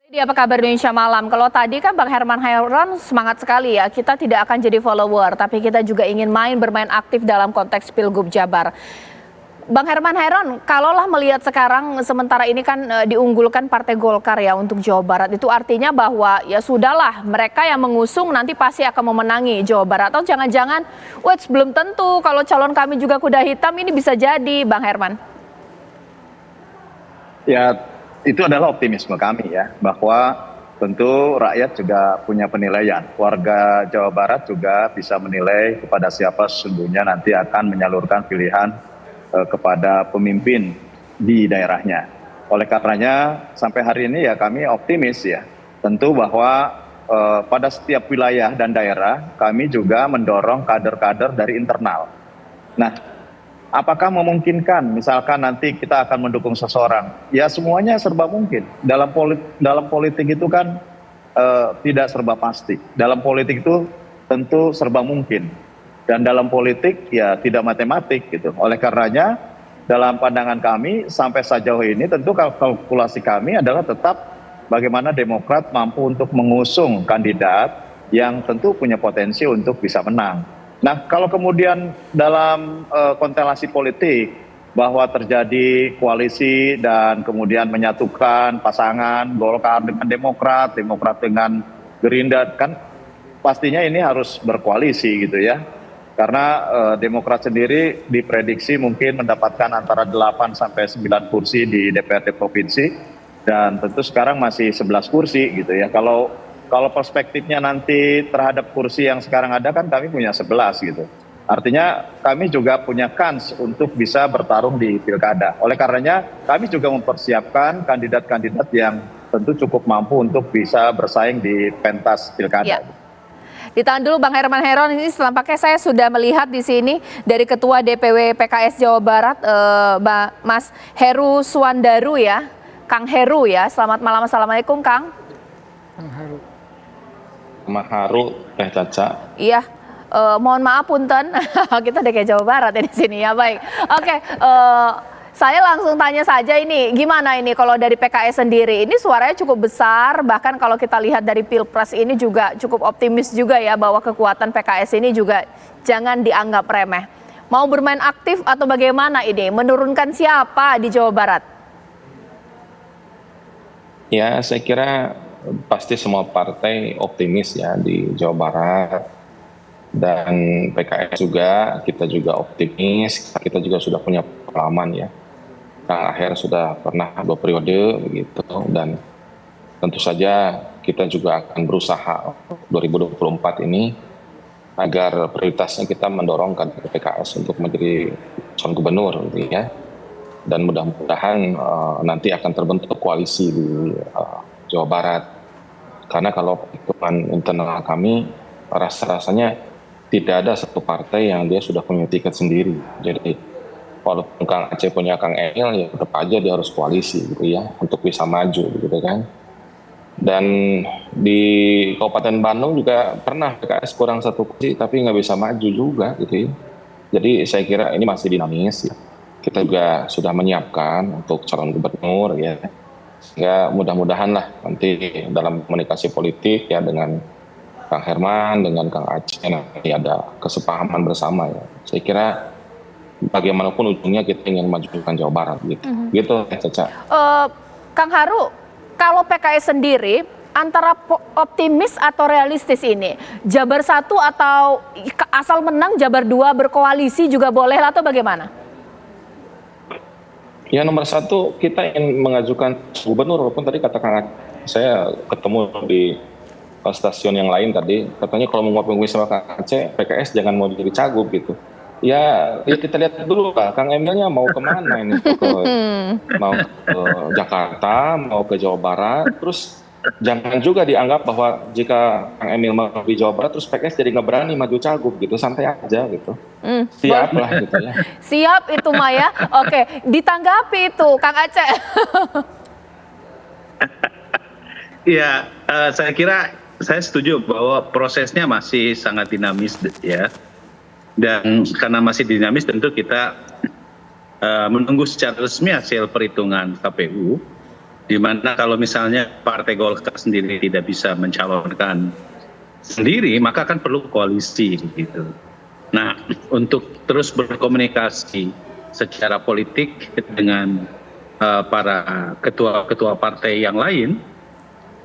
Jadi apa kabar Indonesia Malam? Kalau tadi kan Bang Herman Hairon semangat sekali ya, kita tidak akan jadi follower, tapi kita juga ingin bermain aktif dalam konteks Pilgub Jabar. Bang Herman Hairon, kalaulah melihat sekarang sementara ini kan diunggulkan Partai Golkar ya untuk Jawa Barat, itu artinya bahwa ya sudahlah mereka yang mengusung nanti pasti akan memenangi Jawa Barat. Atau jangan-jangan, belum tentu kalau calon kami juga kuda hitam, ini bisa jadi Bang Herman. Ya, itu adalah optimisme kami ya, bahwa tentu rakyat juga punya penilaian. Warga Jawa Barat juga bisa menilai kepada siapa sesungguhnya nanti akan menyalurkan pilihan kepada pemimpin di daerahnya. Oleh karenanya sampai hari ini ya kami optimis ya, tentu bahwa pada setiap wilayah dan daerah kami juga mendorong kader-kader dari internal. Nah, apakah memungkinkan misalkan nanti kita akan mendukung seseorang? Ya semuanya serba mungkin. Dalam politik itu kan tidak serba pasti. Dalam politik itu tentu serba mungkin. Dan dalam politik ya tidak matematik gitu. Oleh karenanya dalam pandangan kami sampai sejauh ini tentu kalkulasi kami adalah tetap bagaimana Demokrat mampu untuk mengusung kandidat yang tentu punya potensi untuk bisa menang. Nah, kalau kemudian dalam konstelasi politik bahwa terjadi koalisi dan kemudian menyatukan pasangan Golkar dengan Demokrat, Demokrat dengan Gerindra, kan pastinya ini harus berkoalisi gitu ya. Karena Demokrat sendiri diprediksi mungkin mendapatkan antara 8 sampai 9 kursi di DPRD provinsi dan tentu sekarang masih 11 kursi gitu ya. Kalau perspektifnya nanti terhadap kursi yang sekarang ada kan kami punya 11 gitu. Artinya kami juga punya kans untuk bisa bertarung di pilkada. Oleh karenanya kami juga mempersiapkan kandidat-kandidat yang tentu cukup mampu untuk bisa bersaing di pentas pilkada. Ya. Ditahan dulu Bang Herman Hairon, ini tampaknya saya sudah melihat di sini dari Ketua DPW PKS Jawa Barat, Mas Heru Suwandaru ya, Kang Heru ya. Selamat malam, assalamualaikum Kang. Kang Heru. Mas Haru, Caca. Iya, mohon maaf punten, kita DKI Jawa Barat ya di sini ya, baik. Oke, saya langsung tanya saja ini, gimana ini kalau dari PKS sendiri, ini suaranya cukup besar, bahkan kalau kita lihat dari Pilpres ini juga cukup optimis juga ya, bahwa kekuatan PKS ini juga jangan dianggap remeh. Mau bermain aktif atau bagaimana ini, menurunkan siapa di Jawa Barat? Ya, saya kira pasti semua partai optimis ya di Jawa Barat. Dan PKS juga, kita juga optimis, kita juga sudah punya pengalaman ya. Kang Aher sudah pernah 2 periode begitu, dan tentu saja kita juga akan berusaha 2024 ini agar prioritasnya kita mendorong kader PKS untuk menjadi calon gubernur gitu ya. Dan mudah-mudahan nanti akan terbentuk koalisi di Jawa Barat. Karena kalau perhitungan internal kami rasanya tidak ada satu partai yang dia sudah punya tiket sendiri. Jadi walaupun Kang Aceh punya Kang Emil, ya tetap aja dia harus koalisi gitu ya, untuk bisa maju gitu kan. Dan di Kabupaten Bandung juga pernah PKS kurang 1 kursi tapi nggak bisa maju juga gitu ya. Jadi saya kira ini masih dinamis ya. Kita juga sudah menyiapkan untuk calon gubernur ya. Sehingga mudah-mudahan lah nanti dalam komunikasi politik ya dengan Kang Herman, dengan Kang Aceh nanti ada kesepahaman bersama ya. Saya kira bagaimanapun ujungnya kita ingin majukan Jawa Barat gitu. Gitu Caca. Kang Haru, kalau PKS sendiri antara optimis atau realistis ini, Jabar 1 atau asal menang Jabar 2 berkoalisi juga boleh atau bagaimana? Ya nomor 1 kita ingin mengajukan gubernur, walaupun tadi kata Kang Aceh, saya ketemu di stasiun yang lain tadi, katanya kalau mau ngopi-ngopi sama Kang Aceh, PKS jangan mau jadi cagup gitu. Ya kita lihat dulu Kak, Kang Emilnya mau kemana ini? Mau ke Jakarta, mau ke Jawa Barat, terus jangan juga dianggap bahwa jika Kang Emil mau di Jawa Barat, terus PKS jadi nggak berani maju cagup gitu, santai aja gitu. Siap lah gitu ya. Siap itu Maya. Oke, ditanggapi itu Kang Aceh. Ya, saya kira saya setuju bahwa prosesnya masih sangat dinamis ya. Dan karena masih dinamis tentu kita menunggu secara resmi hasil perhitungan KPU. Di mana kalau misalnya Partai Golkar sendiri tidak bisa mencalonkan sendiri, maka akan perlu koalisi gitu. Nah, untuk terus berkomunikasi secara politik dengan para ketua-ketua partai yang lain,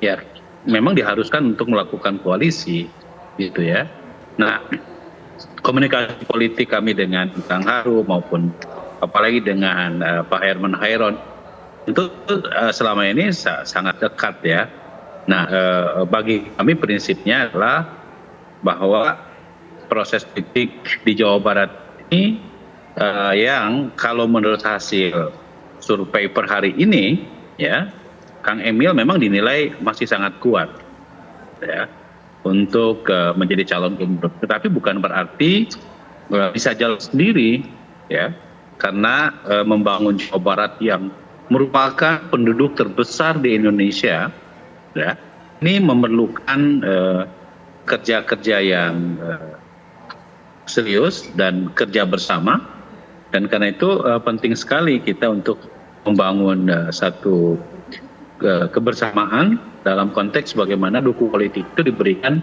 ya memang diharuskan untuk melakukan koalisi gitu ya. Nah, komunikasi politik kami dengan Kang Haru maupun apalagi dengan Pak Herman Hairon itu selama ini sangat dekat ya. Nah, bagi kami prinsipnya adalah bahwa proses politik di Jawa Barat ini yang kalau menurut hasil survei per hari ini ya, Kang Emil memang dinilai masih sangat kuat ya untuk menjadi calon gubernur. Tetapi bukan berarti bisa jalan sendiri ya, karena membangun Jawa Barat yang merupakan penduduk terbesar di Indonesia ya, ini memerlukan kerja-kerja yang serius dan kerja bersama, dan karena itu penting sekali kita untuk membangun satu kebersamaan dalam konteks bagaimana dukungan politik itu diberikan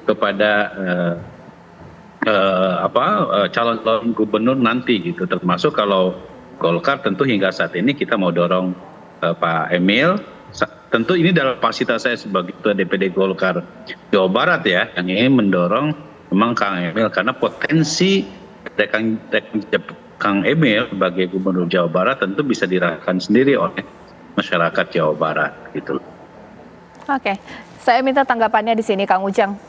kepada calon gubernur nanti gitu, termasuk kalau Golkar tentu hingga saat ini kita mau dorong Pak Emil. Tentu ini dalam kapasitas saya sebagai Ketua DPD Golkar Jawa Barat ya, yang ingin mendorong memang Kang Emil, karena potensi Kang Emil sebagai Gubernur Jawa Barat tentu bisa dirasakan sendiri oleh masyarakat Jawa Barat gitu. Oke, saya minta tanggapannya di sini Kang Ujang.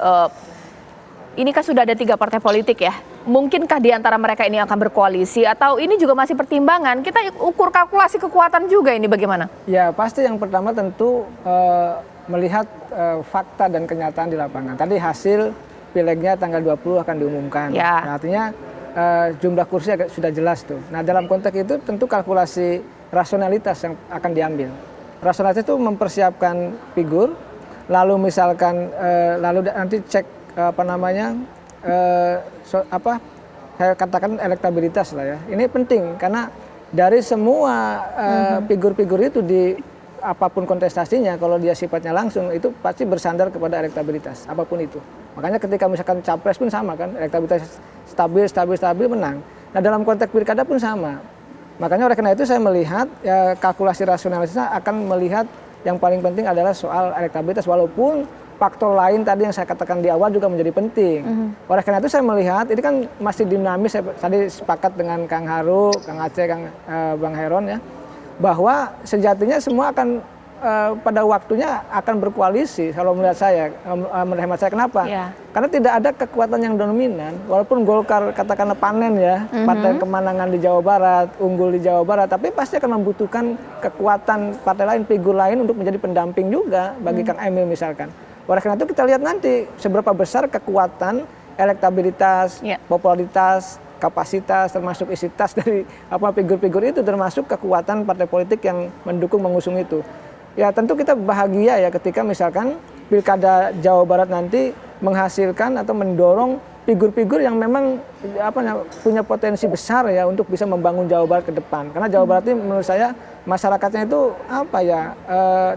Ini kan sudah ada 3 partai politik ya. Mungkinkah di antara mereka ini akan berkoalisi atau ini juga masih pertimbangan? Kita ukur kalkulasi kekuatan juga ini bagaimana? Ya pasti yang pertama tentu melihat fakta dan kenyataan di lapangan. Tadi hasil pilegnya tanggal 20 akan diumumkan. Ya. Nah, artinya jumlah kursi sudah jelas tuh. Nah dalam konteks itu tentu kalkulasi rasionalitas yang akan diambil. Rasionalitas itu mempersiapkan figur, lalu misalkan lalu nanti cek saya katakan elektabilitas lah ya. Ini penting karena dari semua figur-figur itu di apapun kontestasinya, kalau dia sifatnya langsung itu pasti bersandar kepada elektabilitas apapun itu. Makanya ketika misalkan capres pun sama kan, elektabilitas stabil menang. Nah dalam konteks pilkada pun sama. Makanya oleh karena itu saya melihat ya, kalkulasi rasionalitasnya akan melihat yang paling penting adalah soal elektabilitas, walaupun faktor lain tadi yang saya katakan di awal juga menjadi penting. Oleh karena itu saya melihat ini kan masih dinamis. Saya tadi sepakat dengan Kang Haru, Kang Aceh, Bang Heron ya, bahwa sejatinya semua akan pada waktunya akan berkoalisi. Kalau melihat saya, menurut hemat saya, kenapa? Ya. Karena tidak ada kekuatan yang dominan. Walaupun Golkar katakanlah panen ya, partai kemenangan di Jawa Barat, unggul di Jawa Barat, tapi pasti akan membutuhkan kekuatan partai lain, figur lain untuk menjadi pendamping juga bagi Kang Emil misalkan. Oleh karena itu kita lihat nanti seberapa besar kekuatan, elektabilitas, popularitas, kapasitas, termasuk isitas dari figur-figur itu, termasuk kekuatan partai politik yang mendukung mengusung itu. Ya tentu kita bahagia ya ketika misalkan pilkada Jawa Barat nanti menghasilkan atau mendorong figur-figur yang memang punya potensi besar ya untuk bisa membangun Jawa Barat ke depan. Karena Jawa Barat ini menurut saya masyarakatnya itu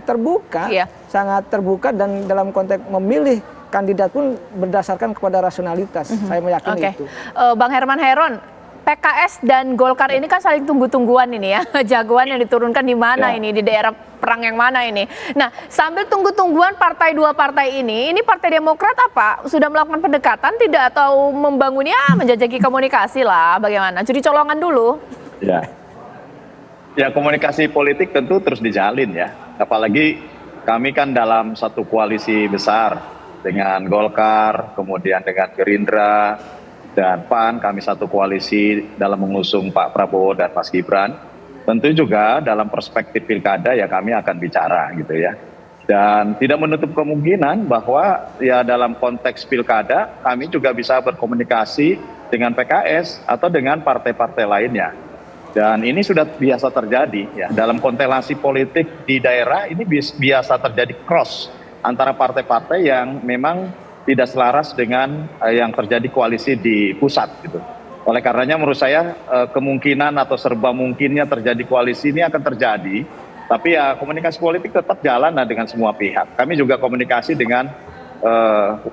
terbuka, sangat terbuka, dan dalam konteks memilih kandidat pun berdasarkan kepada rasionalitas. Saya meyakini itu. Bang Herman Hairon, PKS dan Golkar ini kan saling tunggu-tungguan ini ya, jagoan yang diturunkan di mana ini, di daerah perang yang mana ini. Nah, sambil tunggu-tungguan dua partai ini Partai Demokrat apa? Sudah melakukan pendekatan tidak atau membangunnya menjajaki komunikasi lah, bagaimana? Jadi colongan dulu. Ya komunikasi politik tentu terus dijalin ya. Apalagi kami kan dalam satu koalisi besar dengan Golkar, kemudian dengan Gerindra, dan PAN, kami satu koalisi dalam mengusung Pak Prabowo dan Mas Gibran. Tentu juga dalam perspektif pilkada ya kami akan bicara gitu ya. Dan tidak menutup kemungkinan bahwa ya dalam konteks pilkada kami juga bisa berkomunikasi dengan PKS atau dengan partai-partai lainnya. Dan ini sudah biasa terjadi ya. Dalam konstelasi politik di daerah ini biasa terjadi cross antara partai-partai yang memang tidak selaras dengan yang terjadi koalisi di pusat gitu. Oleh karenanya menurut saya kemungkinan atau serba mungkinnya terjadi koalisi ini akan terjadi Tapi ya komunikasi politik tetap jalan lah dengan semua pihak. Kami juga komunikasi dengan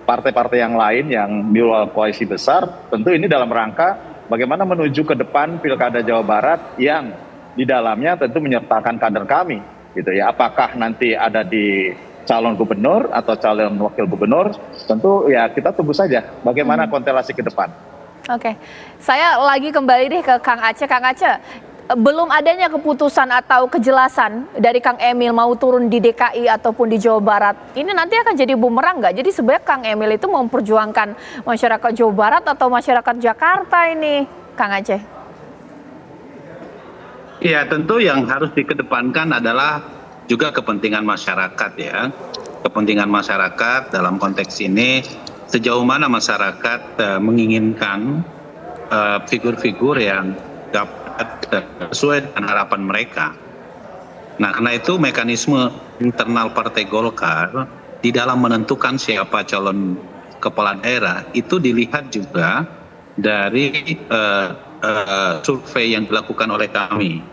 partai-partai yang lain yang di luar koalisi besar. Tentu ini dalam rangka bagaimana menuju ke depan Pilkada Jawa Barat yang di dalamnya tentu menyertakan kader kami, gitu ya. Apakah nanti ada di calon gubernur atau calon wakil gubernur, tentu ya kita tunggu saja bagaimana konstelasi ke depan. Oke, saya lagi kembali deh ke Kang Aceh. Kang Aceh, belum adanya keputusan atau kejelasan dari Kang Emil mau turun di DKI ataupun di Jawa Barat, ini nanti akan jadi bumerang nggak? Jadi sebenarnya Kang Emil itu memperjuangkan masyarakat Jawa Barat atau masyarakat Jakarta ini, Kang Aceh? Ya, tentu yang harus dikedepankan adalah juga kepentingan masyarakat ya. Kepentingan masyarakat dalam konteks ini, sejauh mana masyarakat menginginkan figur-figur yang dapat sesuai dengan harapan mereka. Nah, karena itu mekanisme internal Partai Golkar di dalam menentukan siapa calon kepala daerah itu dilihat juga dari survei yang dilakukan oleh kami.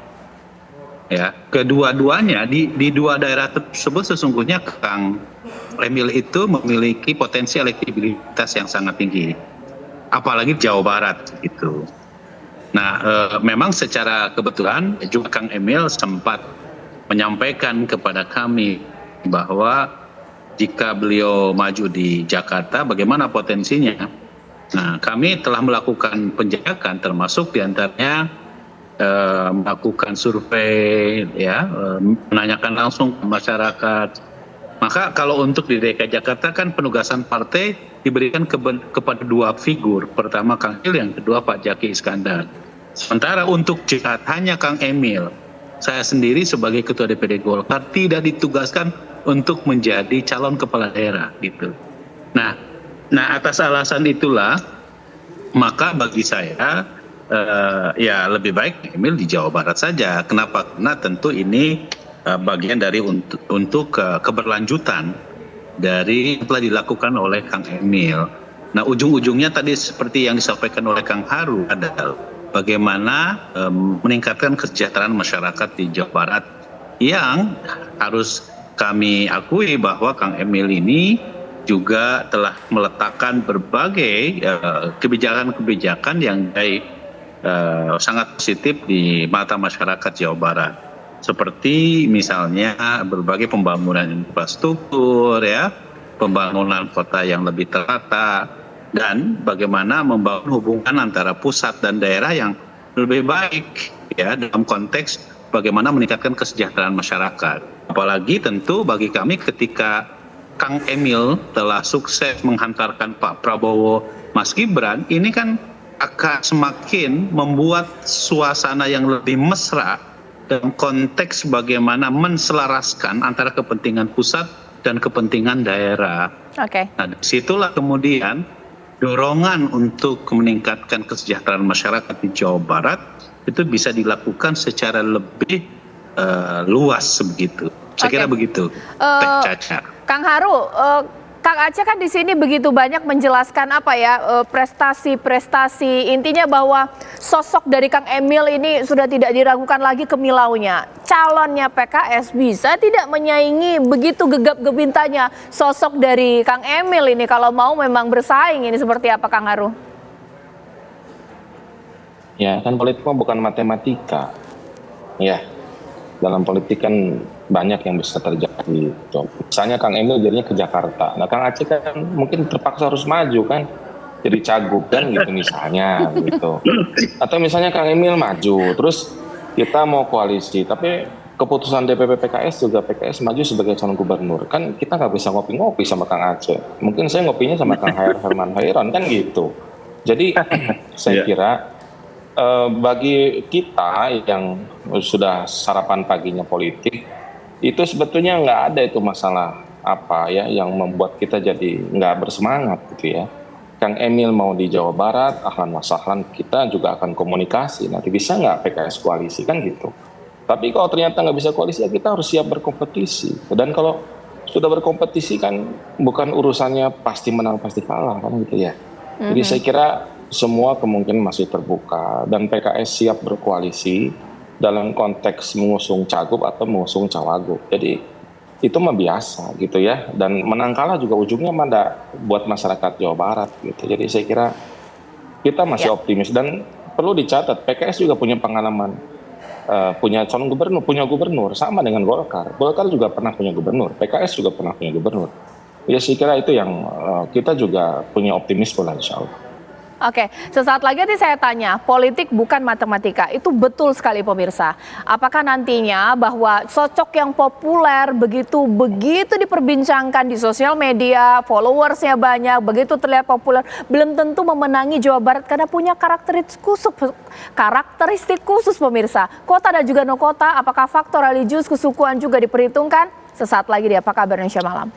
Ya, kedua-duanya di dua daerah tersebut sesungguhnya Kang Emil itu memiliki potensi elektabilitas yang sangat tinggi, apalagi Jawa Barat gitu. Nah, memang secara kebetulan juga Kang Emil sempat menyampaikan kepada kami bahwa jika beliau maju di Jakarta, bagaimana potensinya. Nah, kami telah melakukan penjajakan, termasuk diantaranya melakukan survei, ya, menanyakan langsung ke masyarakat. Maka kalau untuk di DKI Jakarta kan penugasan partai diberikan kepada dua figur. Pertama Kang Emil, yang kedua Pak Jaki Iskandar. Sementara untuk jihad hanya Kang Emil, saya sendiri sebagai Ketua DPD Golkar tidak ditugaskan untuk menjadi calon kepala daerah gitu. Nah atas alasan itulah maka bagi saya ya lebih baik Emil di Jawa Barat saja. Kenapa? Karena tentu ini bagian dari untuk keberlanjutan dari yang telah dilakukan oleh Kang Emil. Nah, ujung-ujungnya tadi seperti yang disampaikan oleh Kang Haru adalah bagaimana meningkatkan kesejahteraan masyarakat di Jawa Barat, yang harus kami akui bahwa Kang Emil ini juga telah meletakkan berbagai kebijakan-kebijakan yang sangat positif di mata masyarakat Jawa Barat. Seperti misalnya berbagai pembangunan infrastruktur, ya, pembangunan kota yang lebih tertata, dan bagaimana membangun hubungan antara pusat dan daerah yang lebih baik, ya, dalam konteks bagaimana meningkatkan kesejahteraan masyarakat. Apalagi tentu bagi kami ketika Kang Emil telah sukses menghantarkan Pak Prabowo, Mas Gibran, ini kan akan semakin membuat suasana yang lebih mesra dalam konteks bagaimana menselaraskan antara kepentingan pusat dan kepentingan daerah. Oke. Nah, disitulah kemudian dorongan untuk meningkatkan kesejahteraan masyarakat di Jawa Barat itu bisa dilakukan secara lebih luas begitu. Saya kira begitu, Teh Caca. Kang Haru, Kang Aceh kan di sini begitu banyak menjelaskan apa ya, prestasi-prestasi, intinya bahwa sosok dari Kang Emil ini sudah tidak diragukan lagi kemilaunya. Calonnya PKS bisa tidak menyaingi begitu gegap gempitanya sosok dari Kang Emil ini kalau mau memang bersaing, ini seperti apa Kang Haru? Ya, kan politik bukan matematika. Ya, dalam politik kan banyak yang bisa terjadi. Misalnya Kang Emil jadinya ke Jakarta. Nah, Kang Aceh kan mungkin terpaksa harus maju kan, jadi cagup kan gitu misalnya gitu. Atau misalnya Kang Emil maju, terus kita mau koalisi, tapi keputusan DPP PKS juga PKS maju sebagai calon gubernur. Kan kita nggak bisa ngopi-ngopi sama Kang Aceh. Mungkin saya ngopinya sama Kang Herman Hairon kan gitu. Jadi saya kira bagi kita yang sudah sarapan paginya politik, itu sebetulnya nggak ada itu masalah apa ya yang membuat kita jadi nggak bersemangat gitu ya. Kang Emil mau di Jawa Barat, ahlan wasahlan, kita juga akan komunikasi. Nanti bisa nggak PKS koalisi kan gitu. Tapi kalau ternyata nggak bisa koalisi, ya kita harus siap berkompetisi. Dan kalau sudah berkompetisi kan bukan urusannya pasti menang pasti kalah kan gitu ya. Jadi saya kira semua kemungkinan masih terbuka dan PKS siap berkoalisi dalam konteks mengusung cagup atau mengusung cawagup. Jadi itu mah biasa gitu ya, dan menang kalah juga ujungnya mana buat masyarakat Jawa Barat gitu. Jadi saya kira kita masih optimis, dan perlu dicatat PKS juga punya pengalaman, punya calon gubernur, punya gubernur sama dengan Golkar. Golkar juga pernah punya gubernur, PKS juga pernah punya gubernur. Ya saya kira itu yang kita juga punya optimisme lah insya Allah. Oke, sesaat lagi nanti saya tanya, politik bukan matematika, itu betul sekali pemirsa. Apakah nantinya bahwa sosok yang populer begitu diperbincangkan di sosial media, followersnya banyak, begitu terlihat populer, belum tentu memenangi Jawa Barat karena punya karakteristik khusus pemirsa. Kota dan juga no kota, apakah faktor religius kesukuan juga diperhitungkan? Sesaat lagi di Apa Kabar Indonesia Malam.